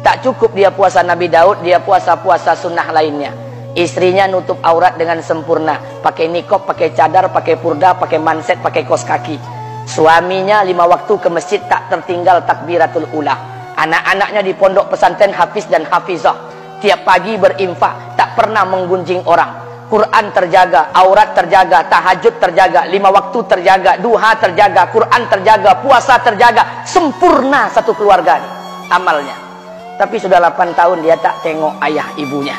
Tak cukup dia puasa Nabi Daud, dia puasa-puasa sunnah lainnya. Istrinya nutup aurat dengan sempurna, pakai nikob, pakai cadar, pakai purda, pakai manset, pakai kos kaki. Suaminya 5 waktu ke masjid tak tertinggal takbiratul ula. Anak-anaknya di pondok pesantren hafiz dan hafizah. Tiap pagi berinfak, tak pernah menggunjing orang. Quran terjaga, aurat terjaga, tahajud terjaga, 5 waktu terjaga, duha terjaga, Quran terjaga, puasa terjaga. Sempurna satu keluarga nih, amalnya. Tapi sudah 8 tahun dia tak tengok ayah ibunya.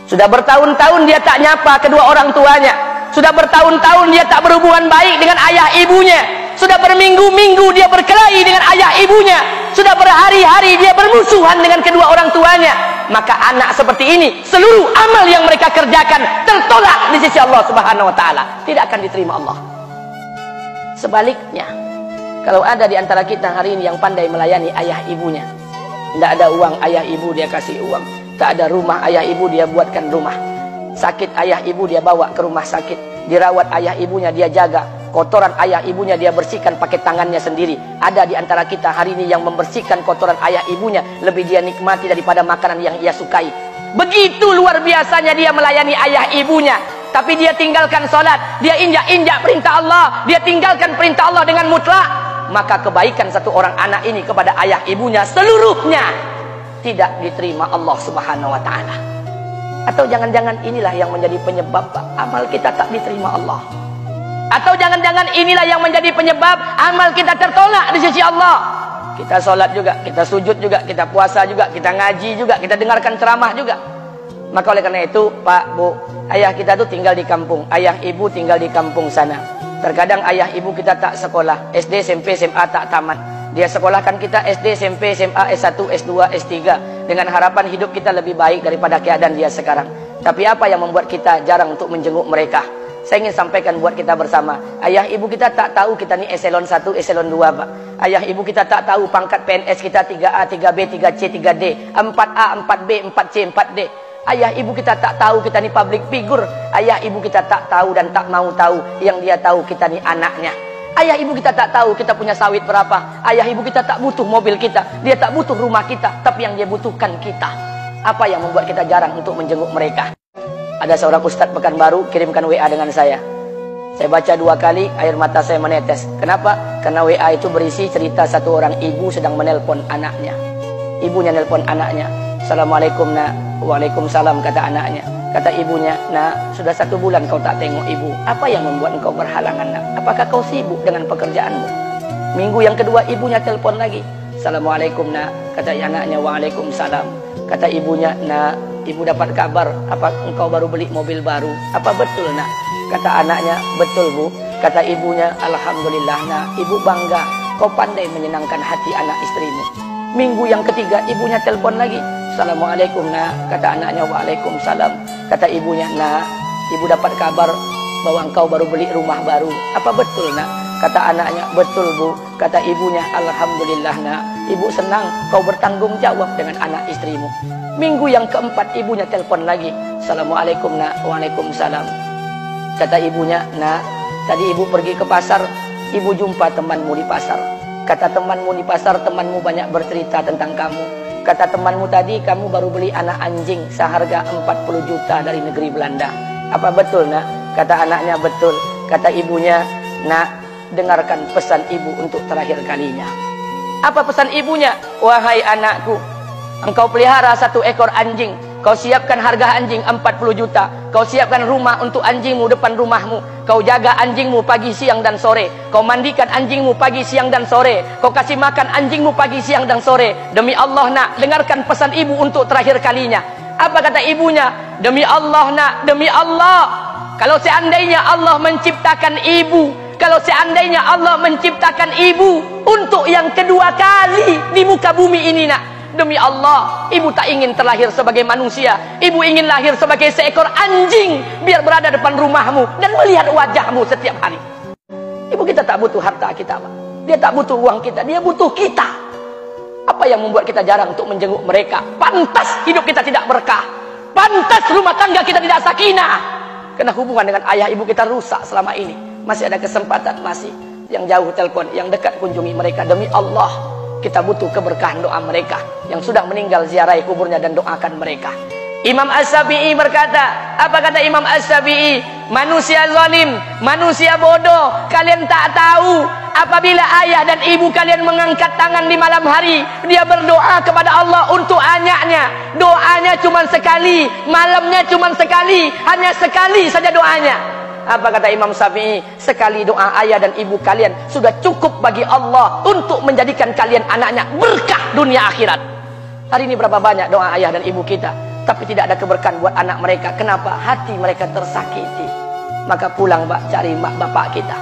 Sudah bertahun-tahun dia tak nyapa kedua orang tuanya. Sudah bertahun-tahun dia tak berhubungan baik dengan ayah ibunya. Sudah berminggu-minggu dia berkelahi dengan ayah ibunya. Sudah berhari-hari dia bermusuhan dengan kedua orang tuanya. Maka anak seperti ini, seluruh amal yang mereka kerjakan tertolak di sisi Allah Subhanahu wa taala, tidak akan diterima Allah. Sebaliknya, kalau ada di antara kita hari ini yang pandai melayani ayah ibunya, tidak ada uang ayah ibu dia kasih uang, tak ada rumah ayah ibu dia buatkan rumah, sakit ayah ibu dia bawa ke rumah sakit, dirawat ayah ibunya dia jaga, kotoran ayah ibunya dia bersihkan pakai tangannya sendiri. Ada di antara kita hari ini yang membersihkan kotoran ayah ibunya lebih dia nikmati daripada makanan yang ia sukai. Begitu luar biasanya dia melayani ayah ibunya. Tapi dia tinggalkan sholat, dia injak-injak perintah Allah, dia tinggalkan perintah Allah dengan mutlak. Maka kebaikan satu orang anak ini kepada ayah ibunya seluruhnya tidak diterima Allah Subhanahu wa taala. Atau jangan-jangan inilah yang menjadi penyebab amal kita tak diterima Allah. Atau jangan-jangan inilah yang menjadi penyebab amal kita tertolak di sisi Allah. Kita sholat juga, kita sujud juga, kita puasa juga, kita ngaji juga, kita dengarkan ceramah juga. Maka oleh karena itu, Pak, Bu, ayah kita tuh tinggal di kampung, ayah ibu tinggal di kampung sana. Terkadang ayah ibu kita tak sekolah, SD, SMP, SMA tak tamat. Dia sekolahkan kita SD, SMP, SMA, S1, S2, S3 dengan harapan hidup kita lebih baik daripada keadaan dia sekarang. Tapi apa yang membuat kita jarang untuk menjenguk mereka? Saya ingin sampaikan buat kita bersama. Ayah ibu kita tak tahu kita ni eselon 1, eselon 2, Pak. Ayah ibu kita tak tahu pangkat PNS kita 3A, 3B, 3C, 3D, 4A, 4B, 4C, 4D. Ayah ibu kita tak tahu kita ni public figure. Ayah ibu kita tak tahu dan tak mau tahu. Yang dia tahu kita ni anaknya. Ayah ibu kita tak tahu kita punya sawit berapa. Ayah ibu kita tak butuh mobil kita. Dia tak butuh rumah kita. Tapi yang dia butuhkan kita. Apa yang membuat kita jarang untuk menjenguk mereka? Ada seorang ustadz Pekanbaru kirimkan WA dengan saya. Saya baca 2 kali, air mata saya menetes. Kenapa? Karena WA itu berisi cerita satu orang ibu sedang menelpon anaknya. Ibunya nelpon anaknya. Assalamualaikum nak. Waalaikumsalam, kata anaknya. Kata ibunya, nak, sudah 1 bulan kau tak tengok ibu. Apa yang membuat engkau berhalangan, nak? Apakah kau sibuk dengan pekerjaanmu? Minggu yang kedua ibunya telepon lagi. Assalamualaikum nak. Kata anaknya, waalaikumsalam. Kata ibunya, nak, ibu dapat kabar apa engkau baru beli mobil baru. Apa betul, nak? Kata anaknya, betul bu. Kata ibunya, alhamdulillah nak, ibu bangga. Kau pandai menyenangkan hati anak istrimu. Minggu yang ketiga ibunya telepon lagi. Assalamualaikum nak. Kata anaknya, waalaikumsalam. Kata ibunya, nak, ibu dapat kabar bahwa engkau baru beli rumah baru. Apa betul, nak? Kata anaknya, betul bu. Kata ibunya, alhamdulillah nak, ibu senang kau bertanggung jawab dengan anak istrimu. Minggu yang keempat ibunya telepon lagi. Assalamualaikum nak. Waalaikumsalam. Kata ibunya, nak, tadi ibu pergi ke pasar, ibu jumpa temanmu di pasar. Kata temanmu di pasar, temanmu banyak bercerita tentang kamu. Kata temanmu tadi, kamu baru beli anak anjing seharga 40 juta dari negeri Belanda. Apa betul, nak? Kata anaknya, betul. Kata ibunya, nak, dengarkan pesan ibu untuk terakhir kalinya. Apa pesan ibunya? Wahai anakku, engkau pelihara 1 ekor anjing. Kau siapkan harga anjing 40 juta. Kau siapkan rumah untuk anjingmu depan rumahmu. Kau jaga anjingmu pagi, siang, dan sore. Kau mandikan anjingmu pagi, siang, dan sore. Kau kasih makan anjingmu pagi, siang, dan sore. Demi Allah nak, dengarkan pesan ibu untuk terakhir kalinya. Apa kata ibunya? Demi Allah nak, demi Allah. Kalau seandainya Allah menciptakan ibu, kalau seandainya Allah menciptakan ibu untuk yang kedua kali di muka bumi ini nak, demi Allah, ibu tak ingin terlahir sebagai manusia. Ibu ingin lahir sebagai seekor anjing, biar berada depan rumahmu dan melihat wajahmu setiap hari. Ibu kita tak butuh harta kita, Pak. Dia tak butuh uang kita, dia butuh kita. Apa yang membuat kita jarang untuk menjenguk mereka? Pantas hidup kita tidak berkah. Pantas rumah tangga kita tidak sakinah. Karena hubungan dengan ayah ibu kita rusak selama ini. Masih ada kesempatan, masih. Yang jauh telepon, yang dekat kunjungi mereka. Demi Allah, Kita butuh keberkahan doa mereka yang sudah meninggal, ziarahi kuburnya dan doakan mereka. Imam As-Syafi'i berkata, apa kata Imam As-Syafi'i? Manusia zalim, manusia bodoh, kalian tak tahu apabila ayah dan ibu kalian mengangkat tangan di malam hari, dia berdoa kepada Allah untuk anaknya. Doanya cuma sekali, malamnya cuma sekali, hanya sekali saja doanya. Apa kata Imam Syafi'i? Sekali doa ayah dan ibu kalian sudah cukup bagi Allah untuk menjadikan kalian anaknya berkah dunia akhirat. Hari ini berapa banyak doa ayah dan ibu kita, tapi tidak ada keberkahan buat anak mereka. Kenapa? Hati mereka tersakiti. Maka pulang, Pak, cari mak bapak kita.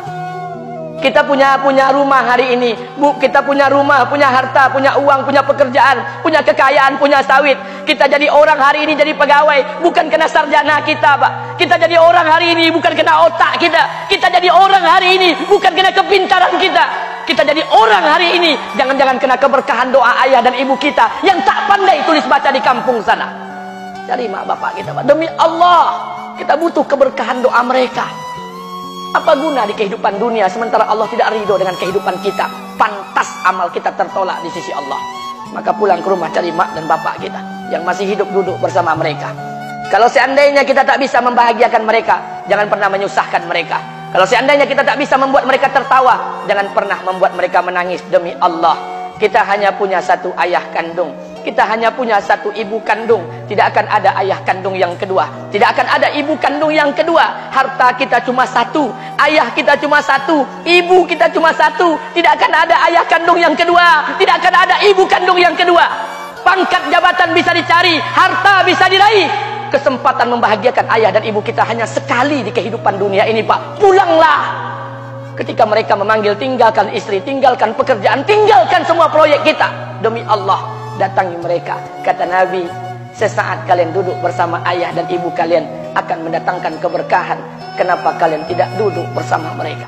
Kita punya rumah hari ini, Bu, kita punya rumah, punya harta, punya uang, punya pekerjaan, punya kekayaan, punya sawit. Kita jadi orang hari ini jadi pegawai, bukan kena sarjana kita, Pak. Kita jadi orang hari ini bukan kena otak kita. Kita jadi orang hari ini bukan kena kepintaran kita. Kita jadi orang hari ini jangan-jangan kena keberkahan doa ayah dan ibu kita yang tak pandai tulis baca di kampung sana. Cari mak bapak kita, Pak. Demi Allah, kita butuh keberkahan doa mereka. Apa guna di kehidupan dunia sementara Allah tidak ridho dengan kehidupan kita? Pantas amal kita tertolak di sisi Allah. Maka pulang ke rumah, cari mak dan bapak kita yang masih hidup, duduk bersama mereka. Kalau seandainya kita tak bisa membahagiakan mereka, jangan pernah menyusahkan mereka. Kalau seandainya kita tak bisa membuat mereka tertawa, jangan pernah membuat mereka menangis. Demi Allah, kita hanya punya satu ayah kandung, kita hanya punya satu ibu kandung. Tidak akan ada ayah kandung yang kedua, tidak akan ada ibu kandung yang kedua. Harta kita cuma satu, ayah kita cuma satu, ibu kita cuma satu. Tidak akan ada ayah kandung yang kedua, tidak akan ada ibu kandung yang kedua. Pangkat jabatan bisa dicari, harta bisa diraih, kesempatan membahagiakan ayah dan ibu kita hanya sekali di kehidupan dunia ini, Pak. Pulanglah. Ketika mereka memanggil, tinggalkan istri, tinggalkan pekerjaan, tinggalkan semua proyek kita. Demi Allah, datangi mereka. Kata Nabi, sesaat kalian duduk bersama ayah dan ibu kalian akan mendatangkan keberkahan. Kenapa kalian tidak duduk bersama mereka?